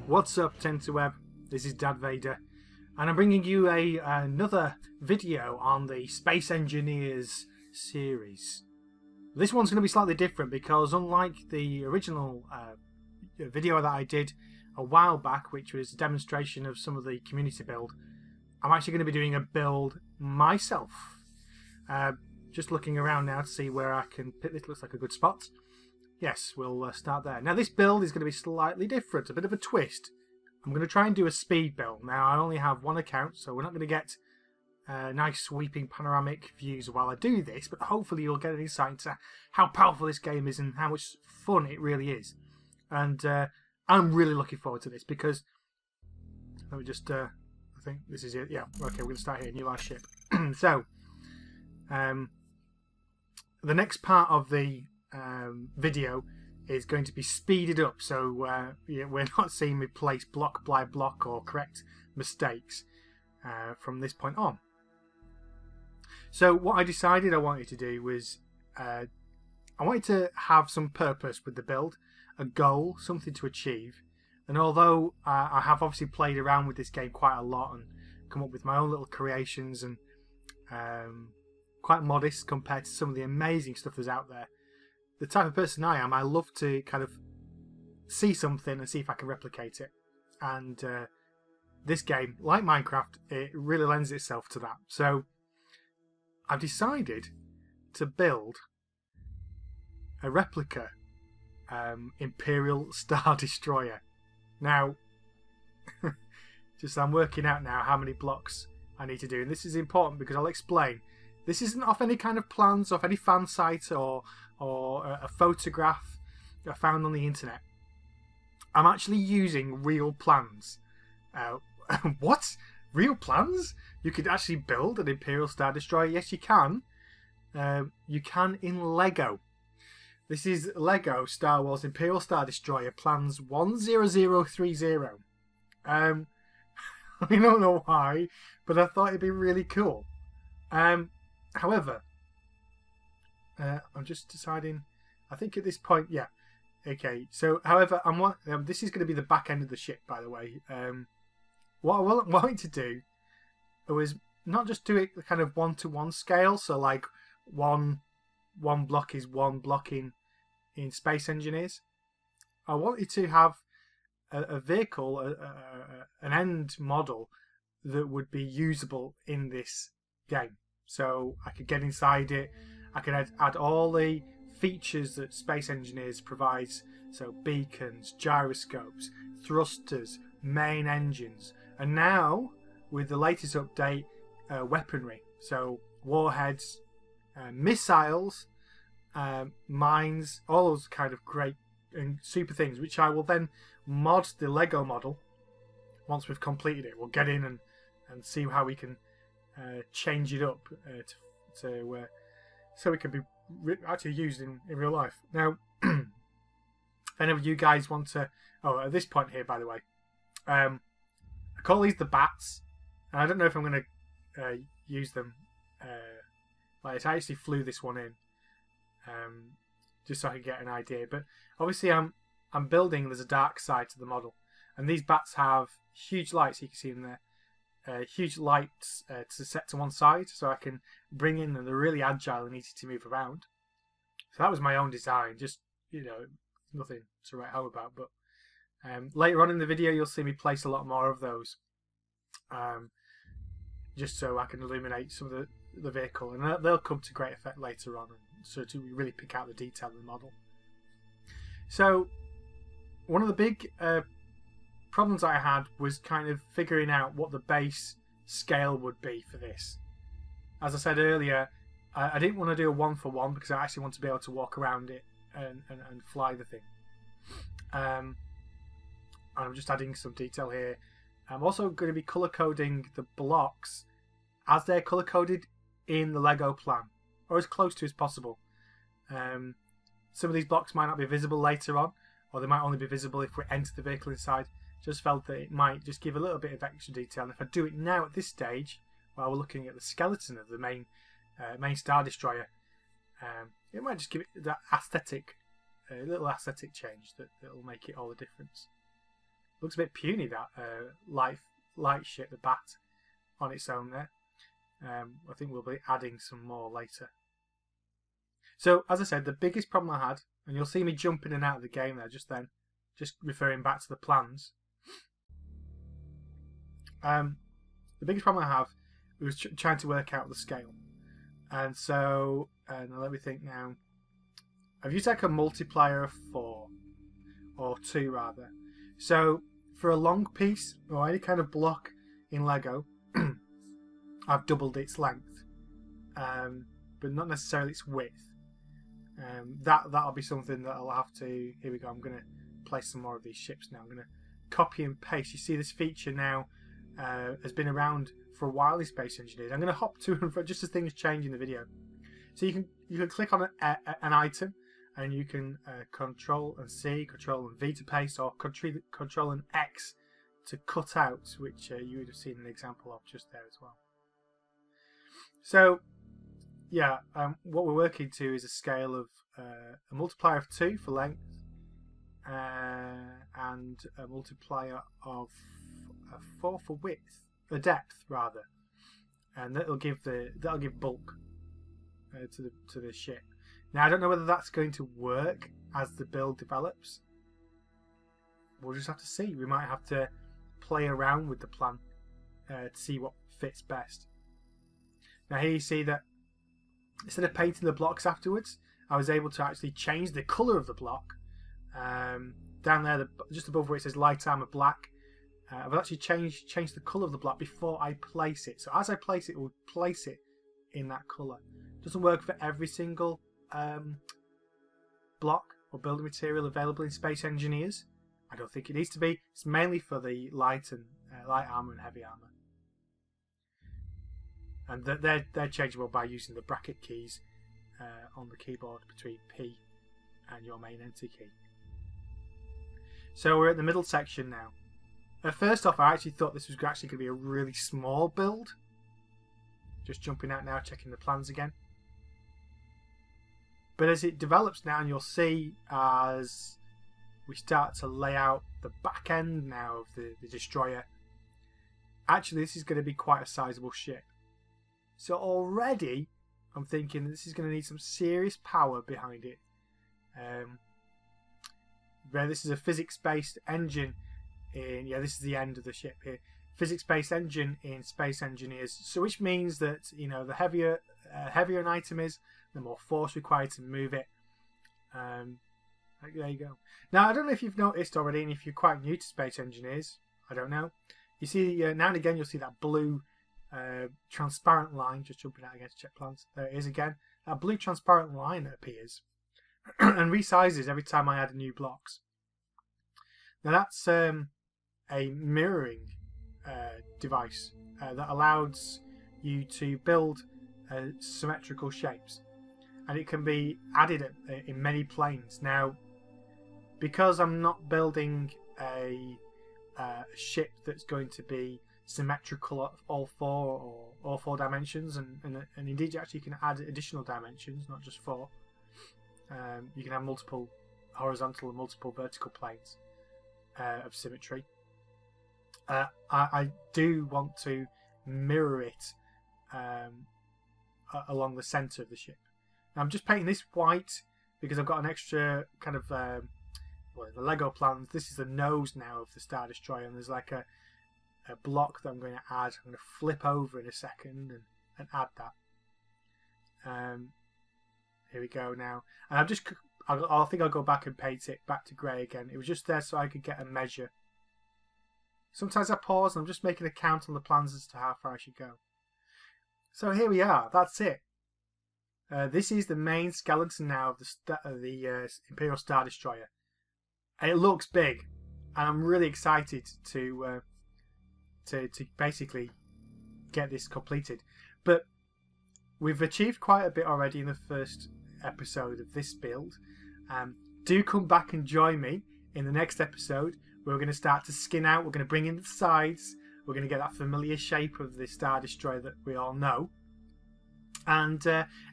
What's up, Tenterweb? This is Dad Vader, and I'm bringing you another video on the Space Engineers series. This one's going to be slightly different because, unlike the original video that I did a while back, which was a demonstration of some of the community build, I'm actually going to be doing a build myself. Just looking around now to see where I can pick. This looks like a good spot. Yes, we'll start there. Now this build is going to be slightly different, a bit of a twist. I'm going to try and do a speed build. Now I only have one account, so we're not going to get nice sweeping panoramic views while I do this, but hopefully you'll get an insight into how powerful this game is and how much fun it really is. And I'm really looking forward to this because, let me just, I think this is it. Yeah, okay, we're going to start here, new ship. So, the next part of the video is going to be speeded up, so we're not seeing me place block by block or correct mistakes from this point on. So what I decided I wanted to do was I wanted to have some purpose with the build, a goal, something to achieve. And although I have obviously played around with this game quite a lot and come up with my own little creations and quite modest compared to some of the amazing stuff that's out there, the type of person I am, I love to kind of see something and see if I can replicate it. And this game, like Minecraft, it really lends itself to that. So I've decided to build a replica Imperial Star Destroyer. Now, just I'm working out now how many blocks I need to do. And this is important because I'll explain. This isn't off any kind of plans, off any fan site or a photograph I found on the internet. I'm actually using real plans. What? Real plans? You could actually build an Imperial Star Destroyer? Yes, you can. You can in Lego. This is Lego Star Wars Imperial Star Destroyer plans 10030. I don't know why, but I thought it'd be really cool. However, I'm just deciding. I think at this point, yeah, okay. So, however, this is going to be the back end of the ship, by the way. What I wanted to do was not just do it kind of 1-to-1 scale. So, like one block is one block in Space Engineers. I wanted to have a vehicle, an end model that would be usable in this game. So I could get inside it. I could add all the features that Space Engineers provides. So beacons, gyroscopes, thrusters, main engines. And now, with the latest update, weaponry. So warheads, missiles, mines, all those kind of great and super things, which I will then mod the Lego model once we've completed it. We'll get in and see how we can change it up so it can be actually used in real life. Now, if any of you guys want to... Oh, at this point here, by the way, I call these the bats, and I don't know if I'm going to use them. I actually flew this one in, just so I can get an idea. But obviously, I'm building. There's a dark side to the model, and these bats have huge lights. You can see them there. Huge lights to set to one side, so I can bring in, and they're really agile and easy to move around. So that was my own design, just, nothing to write home about. But later on in the video, you'll see me place a lot more of those, just so I can illuminate some of the vehicle, and they'll come to great effect later on, so to really pick out the detail of the model. So one of the big problems I had was kind of figuring out what the base scale would be for this. As I said earlier, I didn't want to do a 1-for-1 because I actually want to be able to walk around it and fly the thing. And I'm just adding some detail here. I'm also going to be colour coding the blocks as they're colour coded in the Lego plan, or as close to as possible. Some of these blocks might not be visible later on, or they might only be visible if we enter the vehicle inside. Just felt that it might just give a little bit of extra detail. And if I do it now at this stage, while we're looking at the skeleton of the main Star Destroyer, it might just give it that aesthetic, a little aesthetic change that will make it all the difference. Looks a bit puny, that light ship, the bat, on its own there. I think we'll be adding some more later. So, as I said, the biggest problem I had, and you'll see me jump in and out of the game there just then, just referring back to the plans. The biggest problem I have was trying to work out the scale. And so, let me think now. I've used like a multiplier of 4, or 2 rather. So, for a long piece, or any kind of block in Lego, I've doubled its length, but not necessarily its width. That'll be something that I'll have to. Here we go. I'm going to place some more of these ships now. I'm going to copy and paste. You see this feature now has been around for a while in Space Engineers. I'm going to hop to and fro just as things change in the video. So you can click on an item, and you can Control and C, Control and V to paste, or Control and X to cut out, which you would have seen an example of just there as well. So, yeah, what we're working to is a scale of a multiplier of 2 for length, and a multiplier of 4 for width, depth rather, and that'll give bulk to the ship. Now I don't know whether that's going to work as the build develops. We'll just have to see. We might have to play around with the plan to see what fits best. Now here you see that instead of painting the blocks afterwards, I was able to actually change the colour of the block. Down there, just above where it says light armour black, I've actually changed the colour of the block before I place it. So as I place it, it will place it in that colour. Doesn't work for every single block or building material available in Space Engineers. I don't think it needs to be. It's mainly for the light armour and heavy armour. And they're changeable by using the bracket keys on the keyboard between P and your main enter key. So we're at the middle section now. First off, I actually thought this was actually going to be a really small build. Just jumping out now, checking the plans again. But as it develops now, and you'll see as we start to lay out the back end now of the destroyer, actually this is going to be quite a sizable ship. So already I'm thinking this is going to need some serious power behind it. Where this is a physics-based engine this is the end of the ship here. Physics-based engine in Space Engineers. So which means that the heavier an item is, the more force required to move it. There you go. Now I don't know if you've noticed already, and if you're quite new to Space Engineers, I don't know. You see now and again you'll see that blue transparent line. Just jumping out against check plans. There it is again. That blue transparent line that appears and resizes every time I add new blocks. Now that's a mirroring device that allows you to build symmetrical shapes, and it can be added in many planes. Now, because I'm not building a ship that's going to be symmetrical at all four dimensions, and indeed you actually can add additional dimensions, not just 4. You can have multiple horizontal and multiple vertical planes of symmetry. I do want to mirror it along the centre of the ship. Now I'm just painting this white because I've got an extra kind of the Lego plans. This is the nose now of the Star Destroyer, and there's like a block that I'm going to add. I'm going to flip over in a second and add that. Here we go now, and I think I'll go back and paint it back to grey again. It was just there so I could get a measure. Sometimes I pause and I'm just making a count on the plans as to how far I should go. So here we are. That's it. This is the main skeleton now of the Imperial Star Destroyer. And it looks big, and I'm really excited to basically get this completed. But we've achieved quite a bit already in the first episode of this build. Do come back and join me in the next episode. We're going to start to skin out. We're going to bring in the sides. We're going to get that familiar shape of the Star Destroyer that we all know. And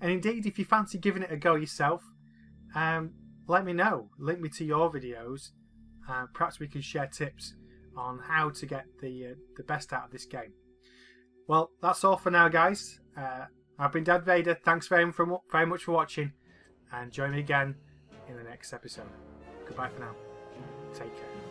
indeed, if you fancy giving it a go yourself, let me know. Link me to your videos. Perhaps we can share tips on how to get the best out of this game. Well, that's all for now, guys. I've been Dad Vader. Thanks very much for watching, and join me again in the next episode. Goodbye for now. Take care.